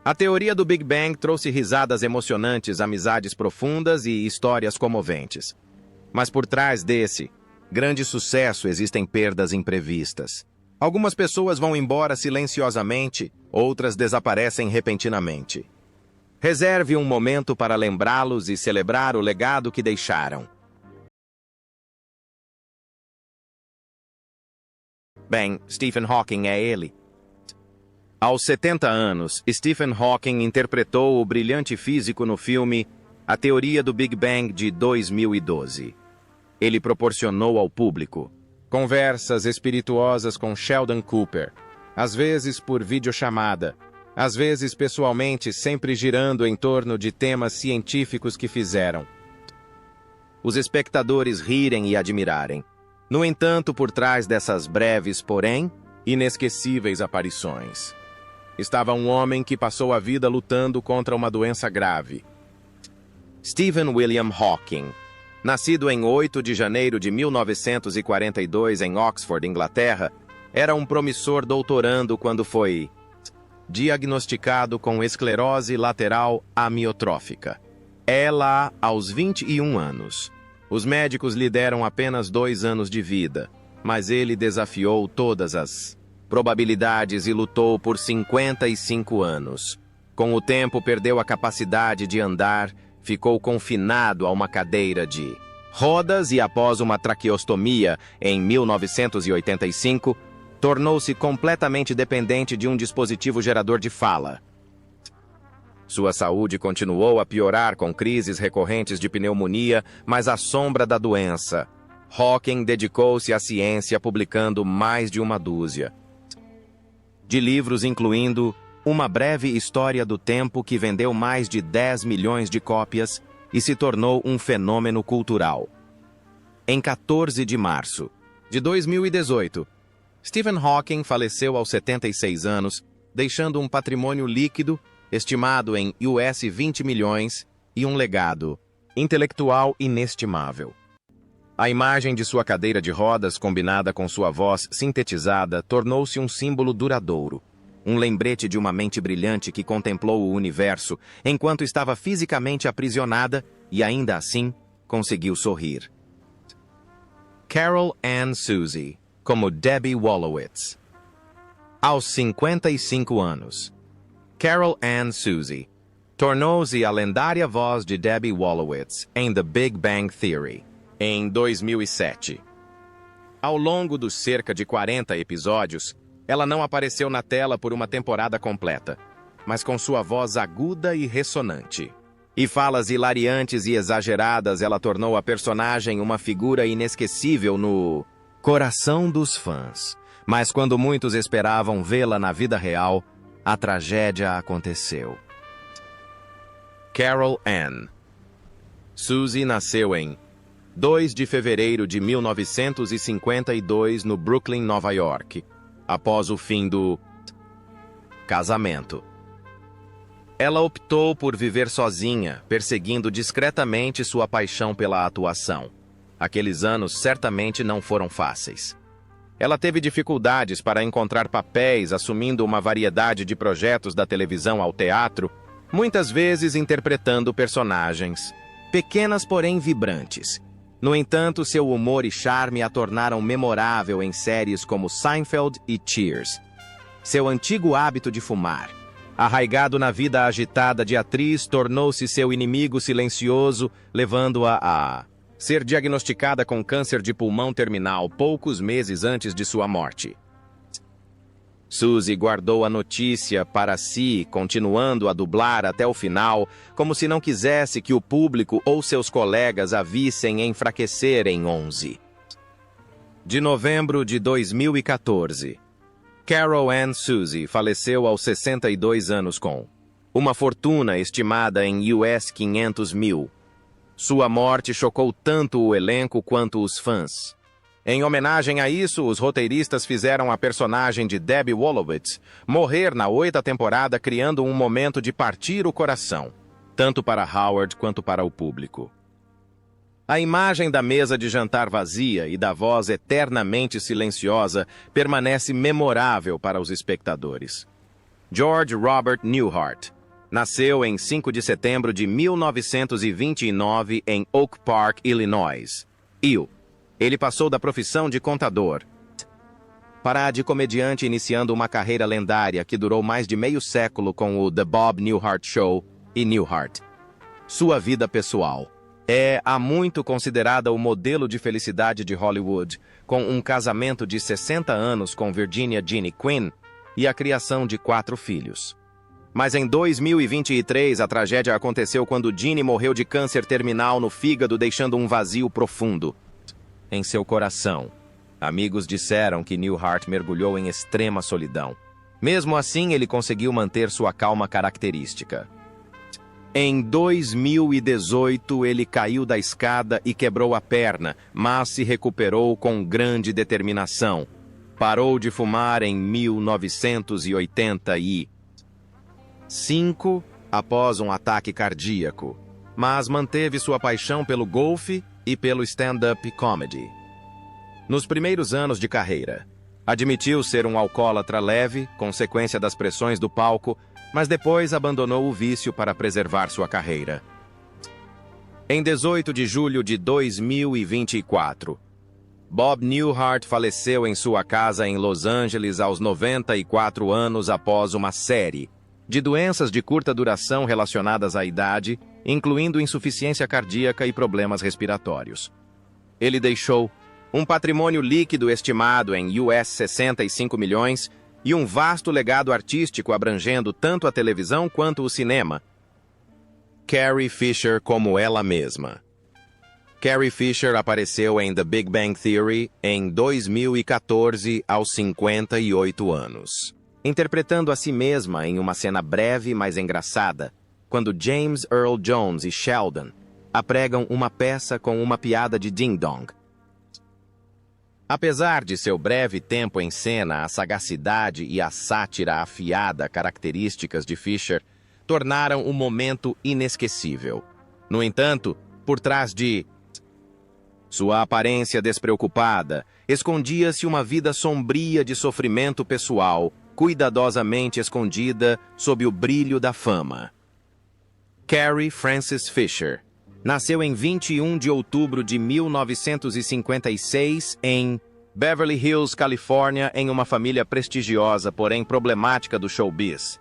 A teoria do Big Bang trouxe risadas emocionantes, amizades profundas e histórias comoventes. Mas por trás desse grande sucesso existem perdas imprevistas. Algumas pessoas vão embora silenciosamente, outras desaparecem repentinamente. Reserve um momento para lembrá-los e celebrar o legado que deixaram. Bem, Stephen Hawking é ele. Aos 70 anos, Stephen Hawking interpretou o brilhante físico no filme A Teoria do Big Bang de 2012. Ele proporcionou ao público conversas espirituosas com Sheldon Cooper, às vezes por videochamada, às vezes pessoalmente, sempre girando em torno de temas científicos que fizeram os espectadores rirem e admirarem. No entanto, por trás dessas breves, porém, inesquecíveis aparições, estava um homem que passou a vida lutando contra uma doença grave. Stephen William Hawking, nascido em 8 de janeiro de 1942 em Oxford, Inglaterra, era um promissor doutorando quando foi diagnosticado com esclerose lateral amiotrófica. Ela aos 21 anos. Os médicos lhe deram apenas 2 anos de vida, mas ele desafiou todas as probabilidades e lutou por 55 anos. Com o tempo, perdeu a capacidade de andar, ficou confinado a uma cadeira de rodas e, após uma traqueostomia em 1985, tornou-se completamente dependente de um dispositivo gerador de fala. Sua saúde continuou a piorar com crises recorrentes de pneumonia, mas à sombra da doença, Hawking dedicou-se à ciência, publicando mais de uma dúzia de livros, incluindo Uma Breve História do Tempo, que vendeu mais de 10 milhões de cópias e se tornou um fenômeno cultural. Em 14 de março de 2018, Stephen Hawking faleceu aos 76 anos, deixando um patrimônio líquido estimado em US 20 milhões e um legado intelectual inestimável. A imagem de sua cadeira de rodas, combinada com sua voz sintetizada, tornou-se um símbolo duradouro, um lembrete de uma mente brilhante que contemplou o universo enquanto estava fisicamente aprisionada e, ainda assim, conseguiu sorrir. Carol Ann Suzy, como Debbie Wolowitz. Aos 55 anos, Carol Ann Suzy tornou-se a lendária voz de Debbie Wolowitz em The Big Bang Theory, em 2007. Ao longo dos cerca de 40 episódios, ela não apareceu na tela por uma temporada completa, mas com sua voz aguda e ressonante e falas hilariantes e exageradas, ela tornou a personagem uma figura inesquecível no coração dos fãs. Mas quando muitos esperavam vê-la na vida real, a tragédia aconteceu. Carol Ann Suzy nasceu em 2 de fevereiro de 1952 no Brooklyn, Nova York, após o fim do casamento. Ela optou por viver sozinha, perseguindo discretamente sua paixão pela atuação. Aqueles anos certamente não foram fáceis. Ela teve dificuldades para encontrar papéis, assumindo uma variedade de projetos da televisão ao teatro, muitas vezes interpretando personagens pequenas, porém vibrantes. No entanto, seu humor e charme a tornaram memorável em séries como Seinfeld e Cheers. Seu antigo hábito de fumar, arraigado na vida agitada de atriz, tornou-se seu inimigo silencioso, levando-a a ser diagnosticada com câncer de pulmão terminal poucos meses antes de sua morte. Suzy guardou a notícia para si, continuando a dublar até o final, como se não quisesse que o público ou seus colegas a vissem enfraquecer em 11 de novembro de 2014. Carol Ann Suzy faleceu aos 62 anos com uma fortuna estimada em US 500 mil. Sua morte chocou tanto o elenco quanto os fãs. Em homenagem a isso, os roteiristas fizeram a personagem de Debbie Wolowitz morrer na 8ª temporada, criando um momento de partir o coração, tanto para Howard quanto para o público. A imagem da mesa de jantar vazia e da voz eternamente silenciosa permanece memorável para os espectadores. George Robert Newhart, Nasceu em 5 de setembro de 1929 em Oak Park, Illinois. Ele passou da profissão de contador para a de comediante, iniciando uma carreira lendária que durou mais de meio século com o The Bob Newhart Show e Newhart. Sua vida pessoal é há muito considerada o modelo de felicidade de Hollywood, com um casamento de 60 anos com Virginia Ginny Quinn e a criação de 4 filhos. Mas em 2023, a tragédia aconteceu quando Ginny morreu de câncer terminal no fígado, deixando um vazio profundo em seu coração. Amigos disseram que Newhart mergulhou em extrema solidão. Mesmo assim, ele conseguiu manter sua calma característica. Em 2018, ele caiu da escada e quebrou a perna, mas se recuperou com grande determinação. Parou de fumar em 1985, após um ataque cardíaco, mas manteve sua paixão pelo golfe e pelo stand-up comedy. Nos primeiros anos de carreira, admitiu ser um alcoólatra leve, consequência das pressões do palco, mas depois abandonou o vício para preservar sua carreira. Em 18 de julho de 2024, Bob Newhart faleceu em sua casa em Los Angeles aos 94 anos após uma série de doenças de curta duração relacionadas à idade, incluindo insuficiência cardíaca e problemas respiratórios. Ele deixou um patrimônio líquido estimado em US 65 milhões e um vasto legado artístico abrangendo tanto a televisão quanto o cinema. Carrie Fisher como ela mesma. Carrie Fisher apareceu em The Big Bang Theory em 2014 aos 58 anos, interpretando a si mesma em uma cena breve mas engraçada, quando James Earl Jones e Sheldon apregam uma peça com uma piada de ding-dong. Apesar de seu breve tempo em cena, a sagacidade e a sátira afiada características de Fisher tornaram o momento inesquecível. No entanto, por trás de sua aparência despreocupada, escondia-se uma vida sombria de sofrimento pessoal, cuidadosamente escondida sob o brilho da fama. Carrie Frances Fisher nasceu em 21 de outubro de 1956 em Beverly Hills, Califórnia, em uma família prestigiosa, porém problemática do showbiz.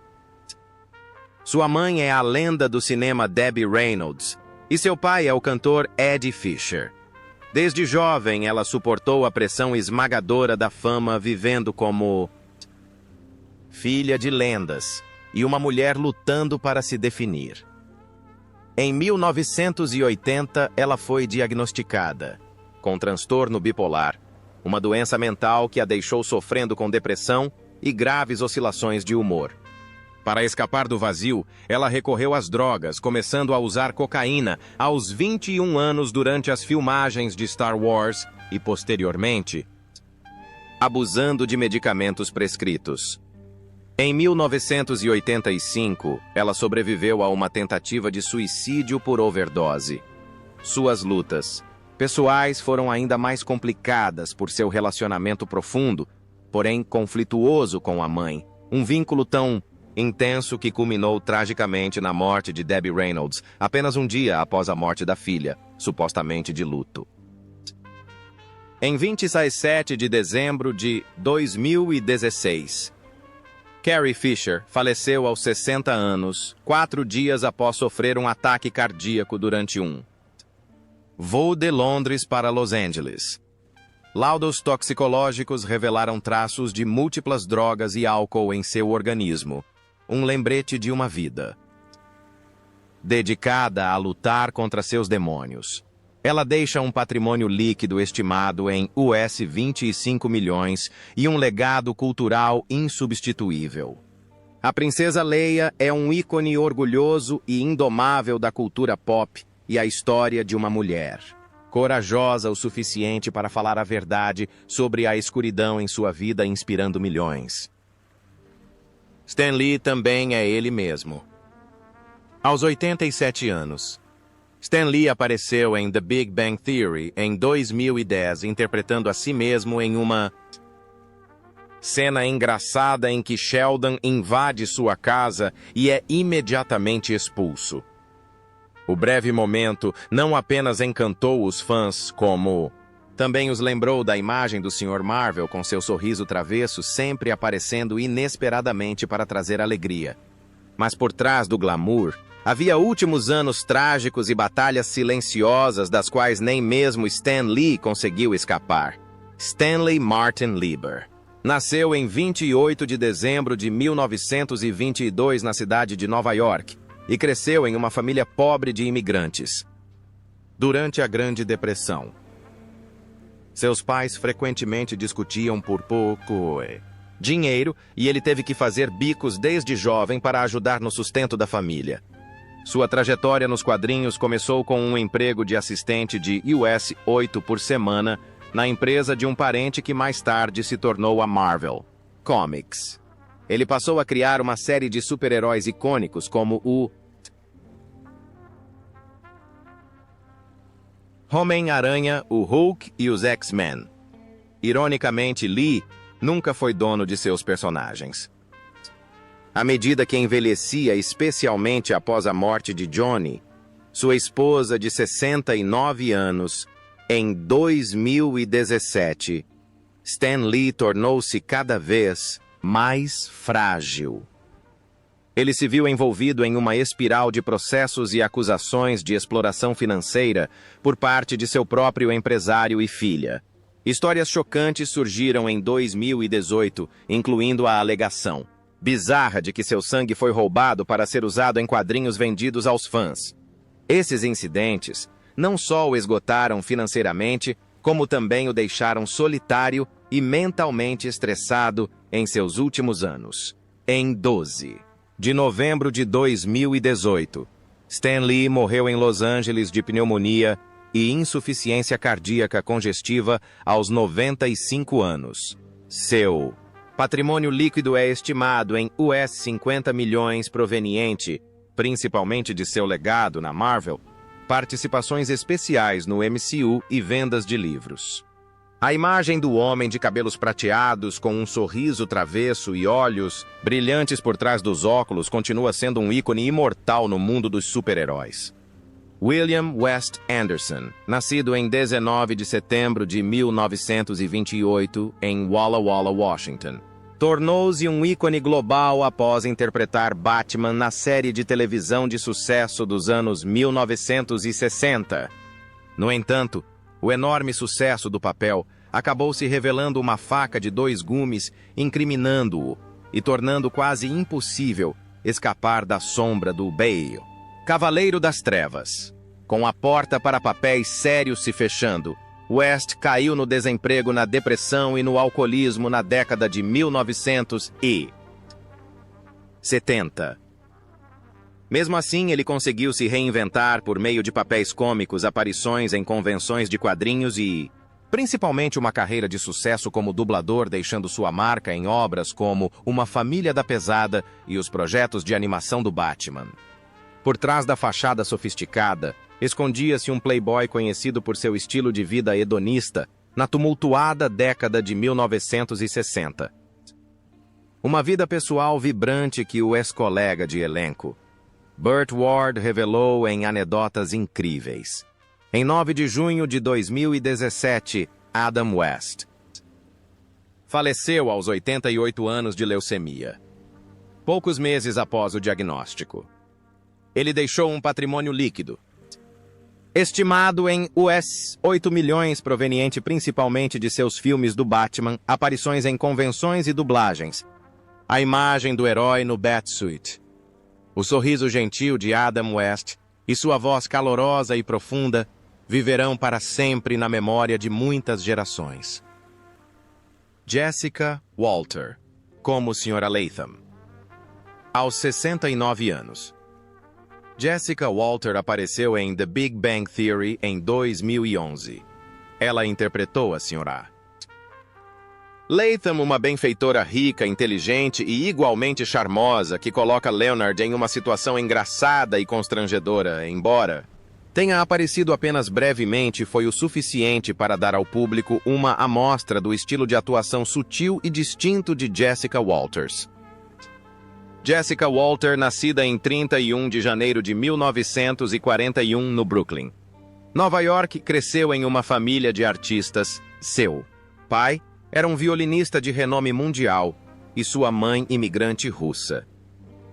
Sua mãe é a lenda do cinema Debbie Reynolds e seu pai é o cantor Eddie Fisher. Desde jovem, ela suportou a pressão esmagadora da fama, vivendo como filha de lendas e uma mulher lutando para se definir. Em 1980, ela foi diagnosticada com transtorno bipolar, uma doença mental que a deixou sofrendo com depressão e graves oscilações de humor. Para escapar do vazio, ela recorreu às drogas, começando a usar cocaína aos 21 anos durante as filmagens de Star Wars e, posteriormente, abusando de medicamentos prescritos. Em 1985, ela sobreviveu a uma tentativa de suicídio por overdose. Suas lutas pessoais foram ainda mais complicadas por seu relacionamento profundo, porém conflituoso com a mãe, um vínculo tão intenso que culminou tragicamente na morte de Debbie Reynolds, apenas um dia após a morte da filha, supostamente de luto. Em 27 de dezembro de 2016, Carrie Fisher faleceu aos 60 anos, 4 dias após sofrer um ataque cardíaco durante um voo de Londres para Los Angeles. Laudos toxicológicos revelaram traços de múltiplas drogas e álcool em seu organismo, um lembrete de uma vida dedicada a lutar contra seus demônios. Ela deixa um patrimônio líquido estimado em US 25 milhões e um legado cultural insubstituível. A princesa Leia é um ícone orgulhoso e indomável da cultura pop e a história de uma mulher corajosa o suficiente para falar a verdade sobre a escuridão em sua vida, inspirando milhões. Stan Lee também é ele mesmo. Aos 87 anos, Stan Lee apareceu em The Big Bang Theory em 2010, interpretando a si mesmo em uma Cena engraçada em que Sheldon invade sua casa e é imediatamente expulso. O breve momento não apenas encantou os fãs, como também os lembrou da imagem do Sr. Marvel com seu sorriso travesso sempre aparecendo inesperadamente para trazer alegria. Mas por trás do glamour, havia últimos anos trágicos e batalhas silenciosas das quais nem mesmo Stan Lee conseguiu escapar. Stanley Martin Lieber nasceu em 28 de dezembro de 1922 na cidade de Nova York e cresceu em uma família pobre de imigrantes. Durante a Grande Depressão, seus pais frequentemente discutiam por pouco dinheiro e ele teve que fazer bicos desde jovem para ajudar no sustento da família. Sua trajetória nos quadrinhos começou com um emprego de assistente de US 8 por semana na empresa de um parente que mais tarde se tornou a Marvel Comics. Ele passou a criar uma série de super-heróis icônicos como o Homem-Aranha, o Hulk e os X-Men. Ironicamente, Lee nunca foi dono de seus personagens. À medida que envelhecia, especialmente após a morte de Johnny, sua esposa de 69 anos, em 2017, Stan Lee tornou-se cada vez mais frágil. Ele se viu envolvido em uma espiral de processos e acusações de exploração financeira por parte de seu próprio empresário e filha. Histórias chocantes surgiram em 2018, incluindo a alegação bizarra de que seu sangue foi roubado para ser usado em quadrinhos vendidos aos fãs. Esses incidentes não só o esgotaram financeiramente, como também o deixaram solitário e mentalmente estressado em seus últimos anos. Em 12 de novembro de 2018, Stan Lee morreu em Los Angeles de pneumonia e insuficiência cardíaca congestiva aos 95 anos. Seu patrimônio líquido é estimado em US 50 milhões proveniente, principalmente de seu legado na Marvel, participações especiais no MCU e vendas de livros. A imagem do homem de cabelos prateados com um sorriso travesso e olhos brilhantes por trás dos óculos continua sendo um ícone imortal no mundo dos super-heróis. William West Anderson, nascido em 19 de setembro de 1928 em Walla Walla, Washington, tornou-se um ícone global após interpretar Batman na série de televisão de sucesso dos anos 1960. No entanto, o enorme sucesso do papel acabou se revelando uma faca de dois gumes, incriminando-o e tornando quase impossível escapar da sombra do Bale. Cavaleiro das Trevas. Com a porta para papéis sérios se fechando, West caiu no desemprego, na depressão e no alcoolismo na década de 1970. Mesmo assim, ele conseguiu se reinventar por meio de papéis cômicos, aparições em convenções de quadrinhos e, principalmente, uma carreira de sucesso como dublador, deixando sua marca em obras como Uma Família da Pesada e os projetos de animação do Batman. Por trás da fachada sofisticada, escondia-se um playboy conhecido por seu estilo de vida hedonista na tumultuada década de 1960. Uma vida pessoal vibrante que o ex-colega de elenco, Burt Ward, revelou em anedotas incríveis. Em 9 de junho de 2017, Adam West faleceu aos 88 anos de leucemia, poucos meses após o diagnóstico. Ele deixou um patrimônio líquido, estimado em US 8 milhões, proveniente principalmente de seus filmes do Batman, aparições em convenções e dublagens, a imagem do herói no Batsuit, o sorriso gentil de Adam West e sua voz calorosa e profunda viverão para sempre na memória de muitas gerações. Jessica Walter, como Sra. Latham. Aos 69 anos, Jessica Walter apareceu em The Big Bang Theory em 2011. Ela interpretou a Sra. Latham, uma benfeitora rica, inteligente e igualmente charmosa que coloca Leonard em uma situação engraçada e constrangedora, embora tenha aparecido apenas brevemente foi o suficiente para dar ao público uma amostra do estilo de atuação sutil e distinto de Jessica Walters. Jessica Walter, nascida em 31 de janeiro de 1941 no Brooklyn, Nova York, cresceu em uma família de artistas. Seu pai era um violinista de renome mundial e sua mãe imigrante russa.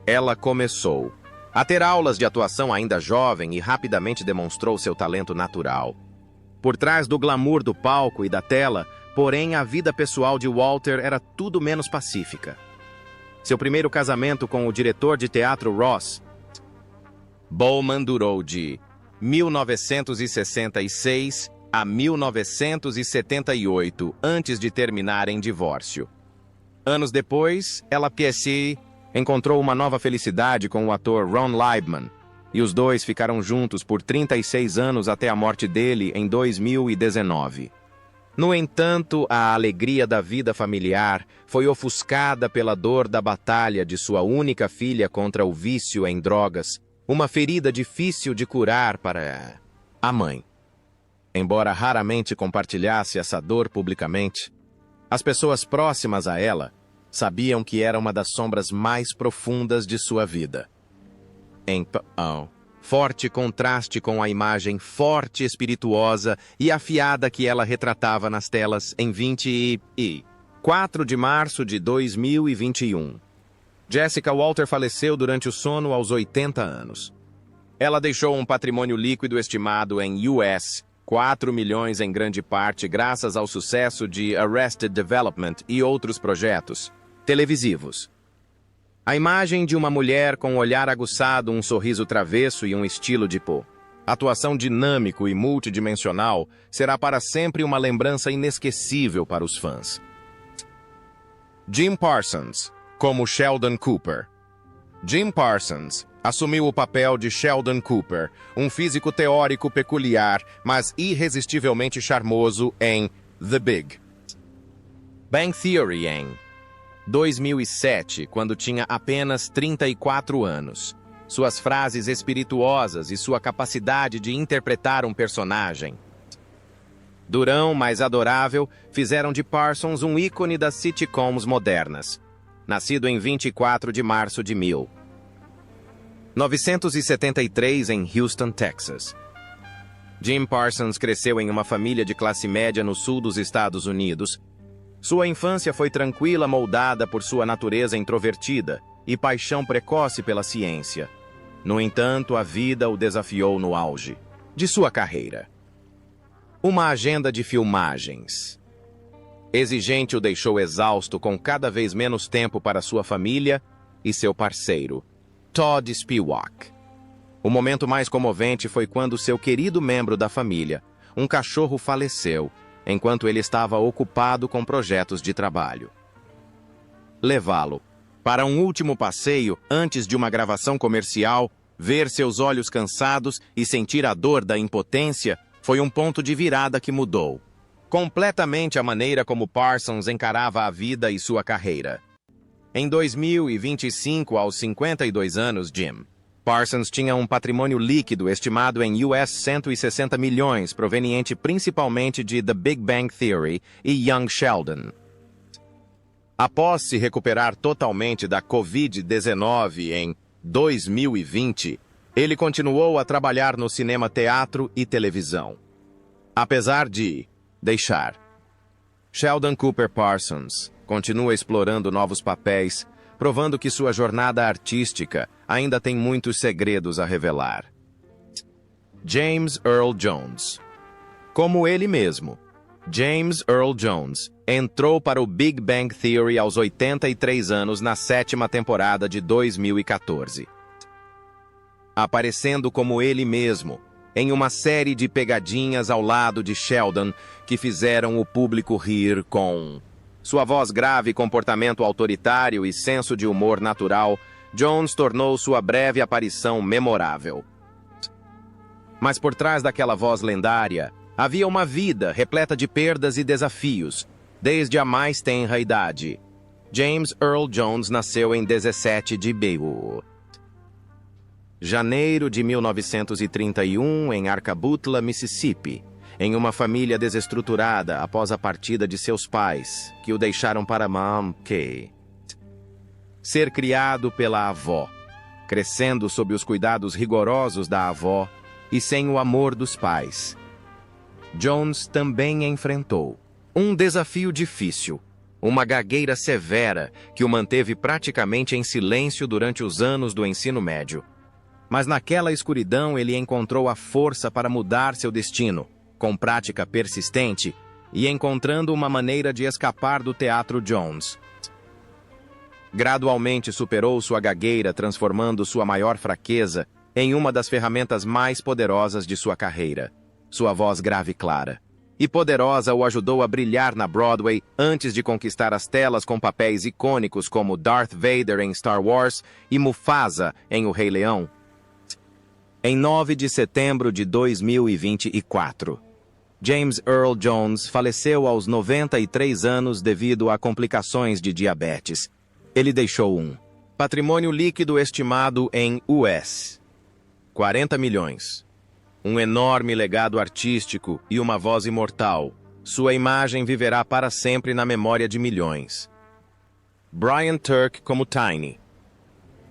Ela começou a ter aulas de atuação ainda jovem e rapidamente demonstrou seu talento natural. Por trás do glamour do palco e da tela, porém, a vida pessoal de Walter era tudo menos pacífica. Seu primeiro casamento com o diretor de teatro Ross Bowman durou de 1966 a 1978, antes de terminar em divórcio. Anos depois, ela encontrou uma nova felicidade com o ator Ron Liebman, e os dois ficaram juntos por 36 anos até a morte dele em 2019. No entanto, a alegria da vida familiar foi ofuscada pela dor da batalha de sua única filha contra o vício em drogas, uma ferida difícil de curar para a mãe. Embora raramente compartilhasse essa dor publicamente, as pessoas próximas a ela sabiam que era uma das sombras mais profundas de sua vida. Em forte contraste com a imagem forte, espirituosa e afiada que ela retratava nas telas em 24 de março de 2021. Jessica Walter faleceu durante o sono aos 80 anos. Ela deixou um patrimônio líquido estimado em US 4 milhões, em grande parte graças ao sucesso de Arrested Development e outros projetos televisivos. A imagem de uma mulher com um olhar aguçado, um sorriso travesso e um estilo de atuação dinâmico e multidimensional será para sempre uma lembrança inesquecível para os fãs. Jim Parsons, como Sheldon Cooper. Jim Parsons assumiu o papel de Sheldon Cooper, um físico teórico peculiar, mas irresistivelmente charmoso em The Big Bang Theory em 2007, quando tinha apenas 34 anos. Suas frases espirituosas e sua capacidade de interpretar um personagem durão mais adorável fizeram de Parsons um ícone das sitcoms modernas. Nascido em 24 de março de 1973 em Houston, Texas. Jim Parsons cresceu em uma família de classe média no sul dos Estados Unidos. Sua infância foi tranquila, moldada por sua natureza introvertida e paixão precoce pela ciência. No entanto, a vida o desafiou no auge de sua carreira. Uma agenda de filmagens exigente o deixou exausto, com cada vez menos tempo para sua família e seu parceiro, Todd Spivak. O momento mais comovente foi quando seu querido membro da família, um cachorro, faleceu, enquanto ele estava ocupado com projetos de trabalho. Levá-lo para um último passeio antes de uma gravação comercial, ver seus olhos cansados e sentir a dor da impotência foi um ponto de virada que mudou completamente a maneira como Parsons encarava a vida e sua carreira. Em 2025, aos 52 anos, Jim Parsons tinha um patrimônio líquido estimado em US 160 milhões, proveniente principalmente de The Big Bang Theory e Young Sheldon. Após se recuperar totalmente da Covid-19 em 2020, ele continuou a trabalhar no cinema, teatro e televisão. Apesar de deixar, Sheldon Cooper Parsons continua explorando novos papéis, provando que sua jornada artística ainda tem muitos segredos a revelar. James Earl Jones. Como ele mesmo, James Earl Jones entrou para o Big Bang Theory aos 83 anos na 7ª temporada de 2014. Aparecendo como ele mesmo, em uma série de pegadinhas ao lado de Sheldon que fizeram o público rir com sua voz grave, comportamento autoritário e senso de humor natural. Jones tornou sua breve aparição memorável. Mas por trás daquela voz lendária, havia uma vida repleta de perdas e desafios, desde a mais tenra idade. James Earl Jones nasceu em 17 de Janeiro de 1931, em Arcabutla, Mississippi, em uma família desestruturada após a partida de seus pais, que o deixaram para Mom Kate. Ser criado pela avó, crescendo sob os cuidados rigorosos da avó e sem o amor dos pais. Jones também enfrentou um desafio difícil, uma gagueira severa que o manteve praticamente em silêncio durante os anos do ensino médio. Mas naquela escuridão ele encontrou a força para mudar seu destino, com prática persistente e encontrando uma maneira de escapar do Teatro Jones. Gradualmente superou sua gagueira, transformando sua maior fraqueza em uma das ferramentas mais poderosas de sua carreira. Sua voz grave e clara e poderosa o ajudou a brilhar na Broadway antes de conquistar as telas com papéis icônicos como Darth Vader em Star Wars e Mufasa em O Rei Leão. Em 9 de setembro de 2024, James Earl Jones faleceu aos 93 anos devido a complicações de diabetes. Ele deixou um patrimônio líquido estimado em US 40 milhões. Um enorme legado artístico e uma voz imortal. Sua imagem viverá para sempre na memória de milhões. Brian Turk como Tiny.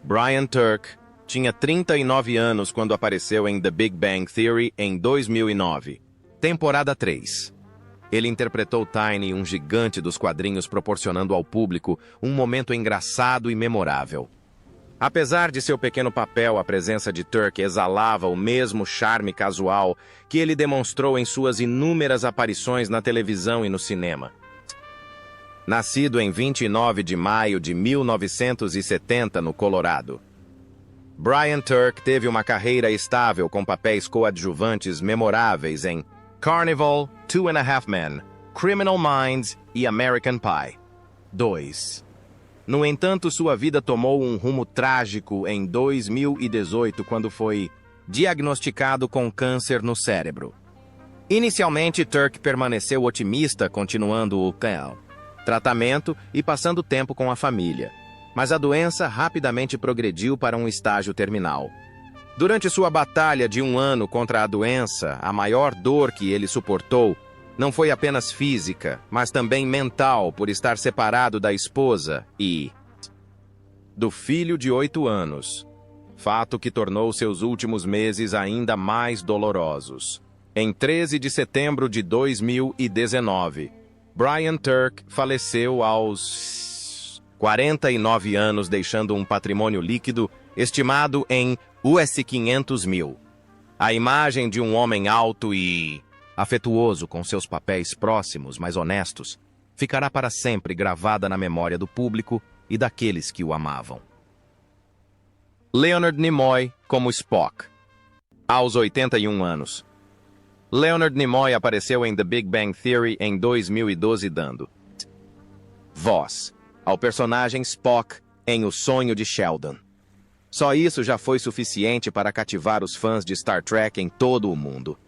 Brian Turk tinha 39 anos quando apareceu em The Big Bang Theory em 2009, temporada 3. Ele interpretou Tiny, um gigante dos quadrinhos, proporcionando ao público um momento engraçado e memorável. Apesar de seu pequeno papel, a presença de Turk exalava o mesmo charme casual que ele demonstrou em suas inúmeras aparições na televisão e no cinema. Nascido em 29 de maio de 1970 no Colorado, Brian Turk teve uma carreira estável com papéis coadjuvantes memoráveis em Carnival, Two and a Half Men, Criminal Minds e American Pie 2. No entanto, sua vida tomou um rumo trágico em 2018 quando foi diagnosticado com câncer no cérebro. Inicialmente, Turk permaneceu otimista, continuando o tratamento e passando tempo com a família. Mas a doença rapidamente progrediu para um estágio terminal. Durante sua batalha de 1 ano contra a doença, a maior dor que ele suportou não foi apenas física, mas também mental, por estar separado da esposa e do filho de 8 anos, fato que tornou seus últimos meses ainda mais dolorosos. Em 13 de setembro de 2019, Brian Turk faleceu aos 49 anos, deixando um patrimônio líquido estimado em US 500 mil. A imagem de um homem alto e afetuoso com seus papéis próximos, mas honestos, ficará para sempre gravada na memória do público e daqueles que o amavam. Leonard Nimoy como Spock. Aos 81 anos, Leonard Nimoy apareceu em The Big Bang Theory em 2012 dando voz ao personagem Spock em O Sonho de Sheldon. Só isso já foi suficiente para cativar os fãs de Star Trek em todo o mundo.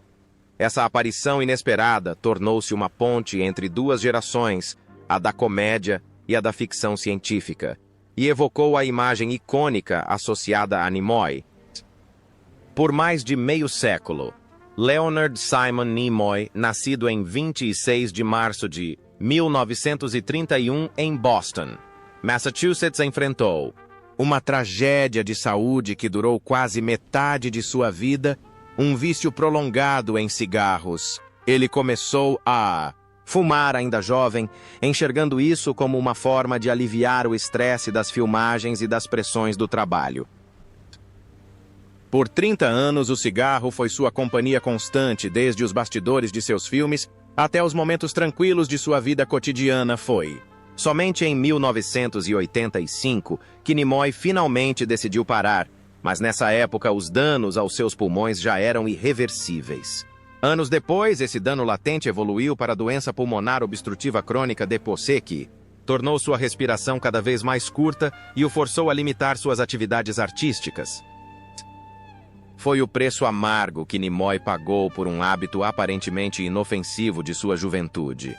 Essa aparição inesperada tornou-se uma ponte entre duas gerações, a da comédia e a da ficção científica, e evocou a imagem icônica associada a Nimoy. Por mais de meio século, Leonard Simon Nimoy, nascido em 26 de março de 1931 em Boston, Massachusetts, enfrentou uma tragédia de saúde que durou quase metade de sua vida, um vício prolongado em cigarros. Ele começou a fumar ainda jovem, enxergando isso como uma forma de aliviar o estresse das filmagens e das pressões do trabalho. Por 30 anos, o cigarro foi sua companhia constante, desde os bastidores de seus filmes até os momentos tranquilos de sua vida cotidiana. Foi somente em 1985 que Nimoy finalmente decidiu parar, mas nessa época os danos aos seus pulmões já eram irreversíveis. Anos depois, esse dano latente evoluiu para a doença pulmonar obstrutiva crônica DPOC, que tornou sua respiração cada vez mais curta e o forçou a limitar suas atividades artísticas. Foi o preço amargo que Nimoy pagou por um hábito aparentemente inofensivo de sua juventude.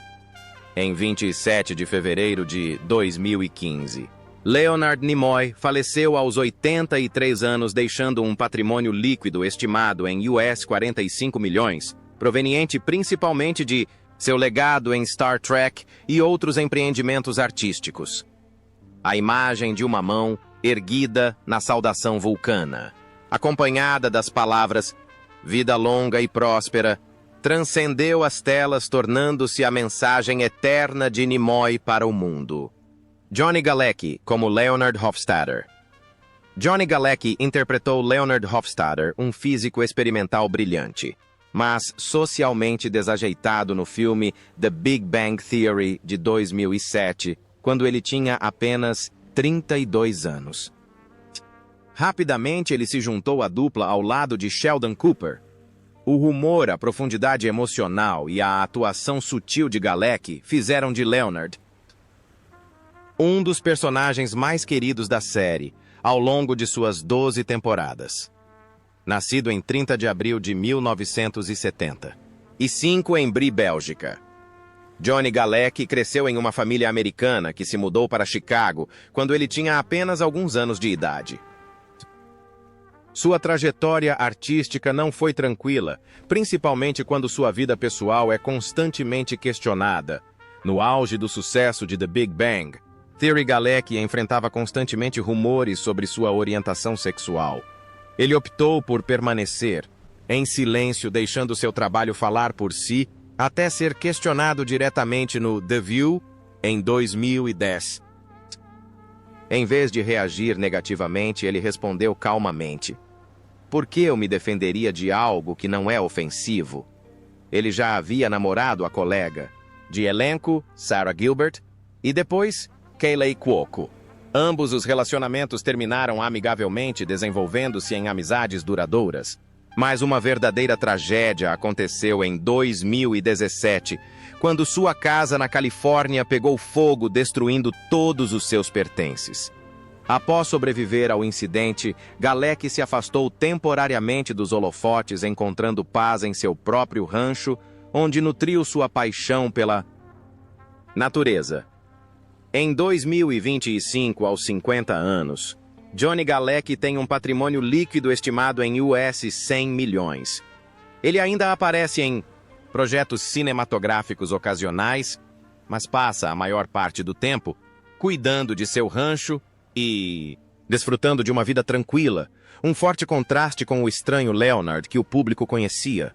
Em 27 de fevereiro de 2015, Leonard Nimoy faleceu aos 83 anos, deixando um patrimônio líquido estimado em US 45 milhões, proveniente principalmente de seu legado em Star Trek e outros empreendimentos artísticos. A imagem de uma mão erguida na saudação vulcana, acompanhada das palavras "Vida longa e próspera", transcendeu as telas, tornando-se a mensagem eterna de Nimoy para o mundo. Johnny Galecki como Leonard Hofstadter. Johnny Galecki interpretou Leonard Hofstadter, um físico experimental brilhante, mas socialmente desajeitado no filme The Big Bang Theory de 2007, quando ele tinha apenas 32 anos. Rapidamente ele se juntou à dupla ao lado de Sheldon Cooper. O humor, a profundidade emocional e a atuação sutil de Galecki fizeram de Leonard um dos personagens mais queridos da série, ao longo de suas 12 temporadas. Nascido em 30 de abril de 1975 em Brie, Bélgica. Johnny Galecki cresceu em uma família americana que se mudou para Chicago quando ele tinha apenas alguns anos de idade. Sua trajetória artística não foi tranquila, principalmente quando sua vida pessoal é constantemente questionada. No auge do sucesso de The Big Bang Theory, Galecki enfrentava constantemente rumores sobre sua orientação sexual. Ele optou por permanecer em silêncio, deixando seu trabalho falar por si, até ser questionado diretamente no The View em 2010. Em vez de reagir negativamente, ele respondeu calmamente: "Por que eu me defenderia de algo que não é ofensivo?" Ele já havia namorado a colega de elenco, Sarah Gilbert, e depois Kaley Cuoco. Ambos os relacionamentos terminaram amigavelmente, desenvolvendo-se em amizades duradouras. Mas uma verdadeira tragédia aconteceu em 2017, quando sua casa na Califórnia pegou fogo, destruindo todos os seus pertences. Após sobreviver ao incidente, Galecki se afastou temporariamente dos holofotes, encontrando paz em seu próprio rancho, onde nutriu sua paixão pela natureza. Em 2025, aos 50 anos, Johnny Galecki tem um patrimônio líquido estimado em US 100 milhões. Ele ainda aparece em projetos cinematográficos ocasionais, mas passa a maior parte do tempo cuidando de seu rancho e desfrutando de uma vida tranquila, um forte contraste com o estranho Leonard que o público conhecia.